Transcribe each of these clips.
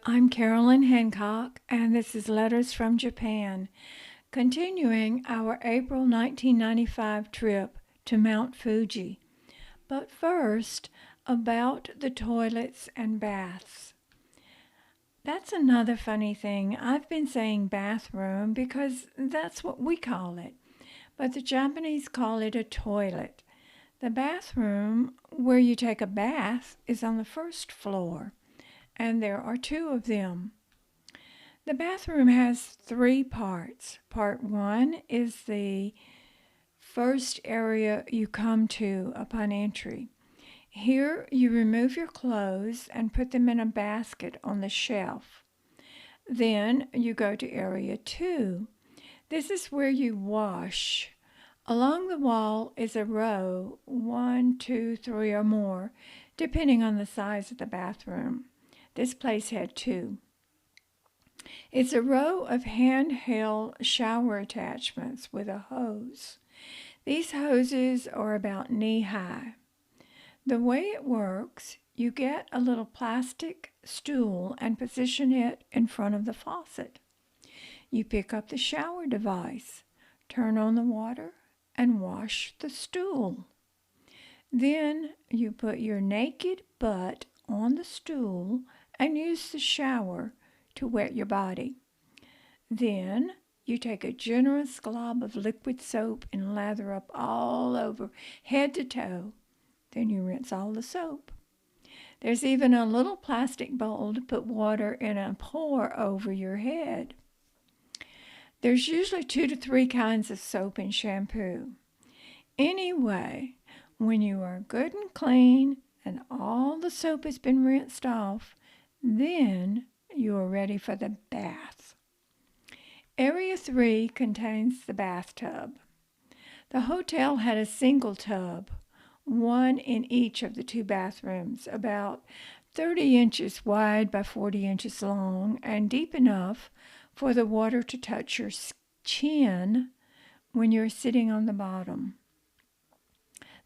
I'm Carolyn Hancock, and this is Letters from Japan, continuing our April 1995 trip to Mount Fuji. But first, about the toilets and baths. That's another funny thing. I've been saying bathroom because that's what we call it, but the Japanese call it a toilet. The bathroom, where you take a bath, is on the first floor, and there are two of them. The bathroom has three parts. Part one is the first area you come to upon entry. Here you remove your clothes and put them in a basket on the shelf. Then you go to area two. This is where you wash. Along the wall is a row, one, two, three, or more, depending on the size of the bathroom. This place had two. It's a row of handheld shower attachments with a hose. These hoses are about knee-high. The way it works, you get a little plastic stool and position it in front of the faucet. You pick up the shower device, turn on the water, and wash the stool. Then you put your naked butt on the stool and use the shower to wet your body. Then you take a generous glob of liquid soap and lather up all over, head to toe. Then you rinse all the soap. There's even a little plastic bowl to put water in and pour over your head. There's usually 2 to 3 kinds of soap and shampoo. Anyway, when you are good and clean and all the soap has been rinsed off, then you are ready for the bath. Area 3 contains the bathtub. The hotel had a single tub, one in each of the two bathrooms, about 30 inches wide by 40 inches long and deep enough for the water to touch your chin when you're sitting on the bottom.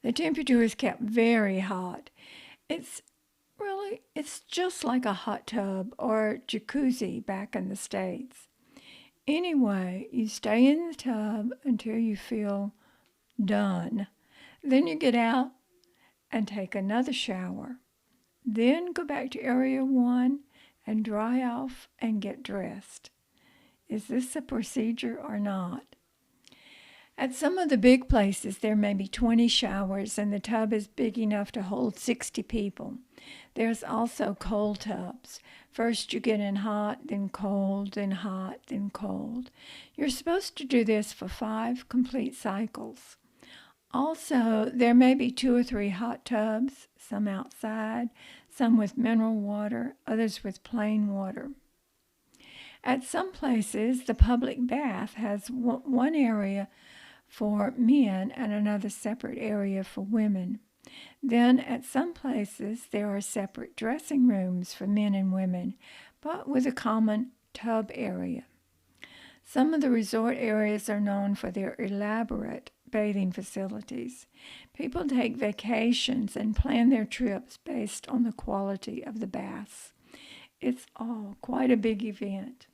The temperature is kept very hot. It's just like a hot tub or jacuzzi back in the States. Anyway, you stay in the tub until you feel done. Then you get out and take another shower. Then go back to area 1 and dry off and get dressed. Is this a procedure or not? At some of the big places, there may be 20 showers, and the tub is big enough to hold 60 people. There's also cold tubs. First you get in hot, then cold, then hot, then cold. You're supposed to do this for 5 complete cycles. Also, there may be 2 or 3 hot tubs, some outside, some with mineral water, others with plain water. At some places, the public bath has one area for men and another separate area for women. Then at some places there are separate dressing rooms for men and women, but with a common tub area. Some of the resort areas are known for their elaborate bathing facilities. People take vacations and plan their trips based on the quality of the baths. It's all quite a big event.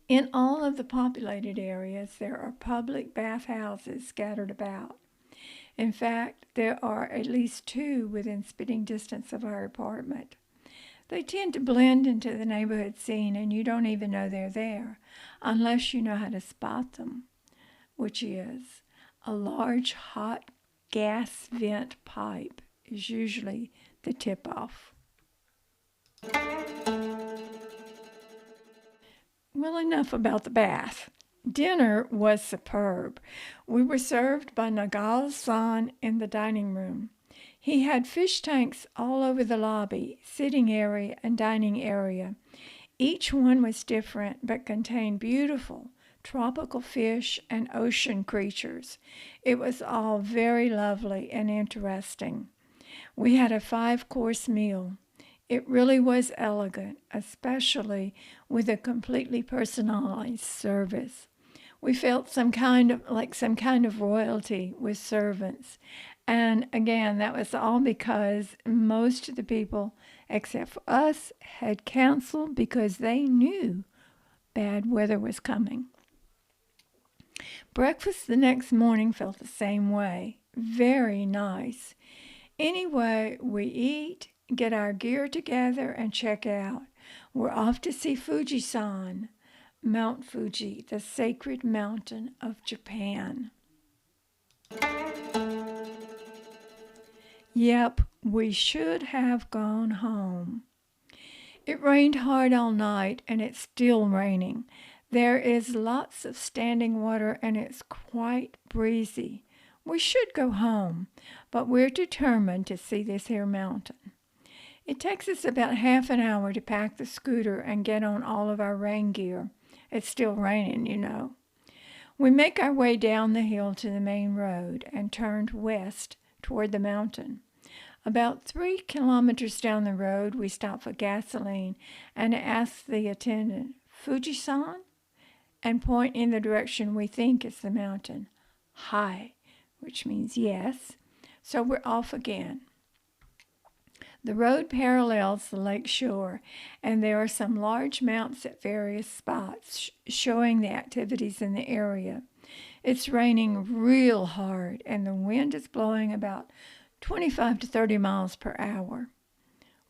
In all of the populated areas, there are public bathhouses scattered about. In fact, there are at least 2 within spitting distance of our apartment. They tend to blend into the neighborhood scene, and you don't even know they're there unless you know how to spot them, which is a large hot gas vent pipe is usually the tip-off. Well, enough about the bath. Dinner was superb. We were served by Nagao-san in the dining room. He had fish tanks all over the lobby, sitting area, and dining area. Each one was different but contained beautiful tropical fish and ocean creatures. It was all very lovely and interesting. We had a 5-course meal. It really was elegant, especially with a completely personalized service. We felt some kind of royalty with servants. And again, that was all because most of the people, except for us, had canceled because they knew bad weather was coming. Breakfast the next morning felt the same way. Very nice. Anyway, we eat, get our gear together, and check out. We're off to see Fuji-san, Mount Fuji, the sacred mountain of Japan. Yep, we should have gone home. It rained hard all night, and it's still raining. There is lots of standing water, and it's quite breezy. We should go home, but we're determined to see this here mountain. It takes us about half an hour to pack the scooter and get on all of our rain gear. It's still raining, you know. We make our way down the hill to the main road and turned west toward the mountain. About 3 kilometers down the road, we stop for gasoline and ask the attendant, "Fuji-san?" and point in the direction we think is the mountain. "Hi," which means yes. So we're off again. The road parallels the lake shore, and there are some large mounts at various spots showing the activities in the area. It's raining real hard, and the wind is blowing about 25 to 30 miles per hour.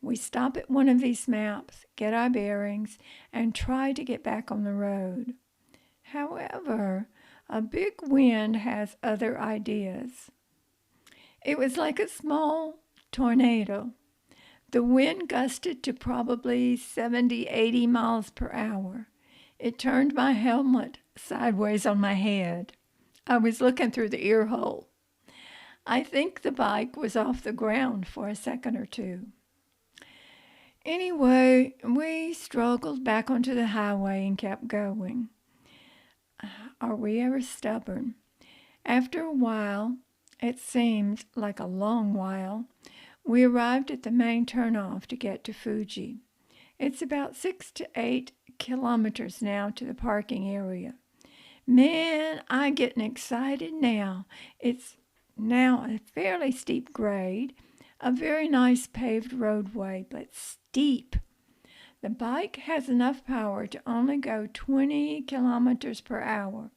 We stop at one of these maps, get our bearings, and try to get back on the road. However, a big wind has other ideas. It was like a small tornado. The wind gusted to probably 70, 80 miles per hour. It turned my helmet sideways on my head. I was looking through the ear hole. I think the bike was off the ground for a second or two. Anyway, we struggled back onto the highway and kept going. Are we ever stubborn? After a while, it seemed like a long while, we arrived at the main turnoff to get to Fuji. It's about 6 to 8 kilometers now to the parking area. Man, I'm getting excited now. It's now a fairly steep grade, a very nice paved roadway, but steep. The bike has enough power to only go 20 kilometers per hour.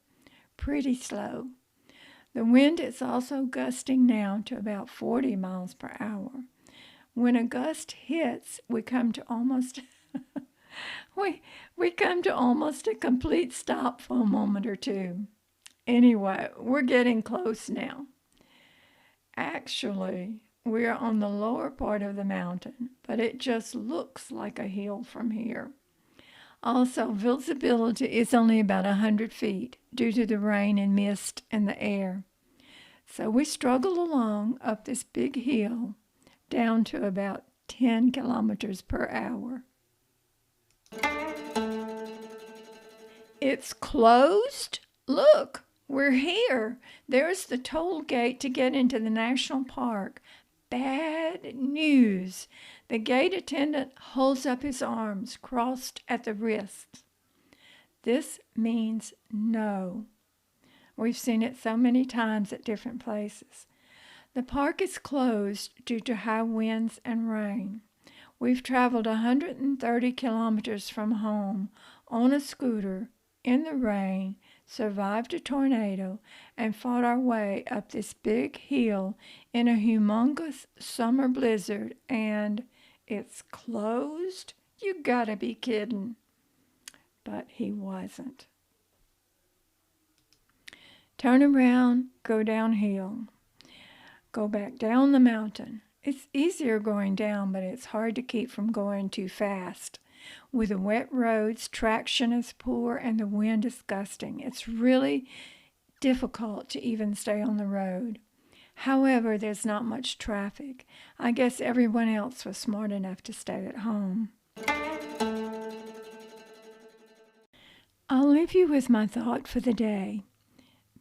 Pretty slow. The wind is also gusting now to about 40 miles per hour. When a gust hits, we come to almost we come to almost a complete stop for a moment or two. Anyway, we're getting close now. Actually, we are on the lower part of the mountain, but it just looks like a hill from here. Also, visibility is only about 100 feet due to the rain and mist in the air. So we struggle along up this big hill down to about 10 kilometers per hour. It's closed? Look, we're here. There's the toll gate to get into the national park. Bad news. The gate attendant holds up his arms, crossed at the wrists. This means no. We've seen it so many times at different places. The park is closed due to high winds and rain. We've traveled 130 kilometers from home on a scooter in the rain, survived a tornado, and fought our way up this big hill in a humongous summer blizzard, and it's closed? You gotta be kidding. But he wasn't. Turn around, go downhill. Go back down the mountain. It's easier going down, but it's hard to keep from going too fast. With the wet roads, traction is poor and the wind is gusting. It's really difficult to even stay on the road. However, there's not much traffic. I guess everyone else was smart enough to stay at home. I'll leave you with my thought for the day.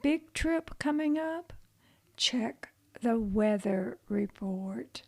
Big trip coming up? Check the weather report.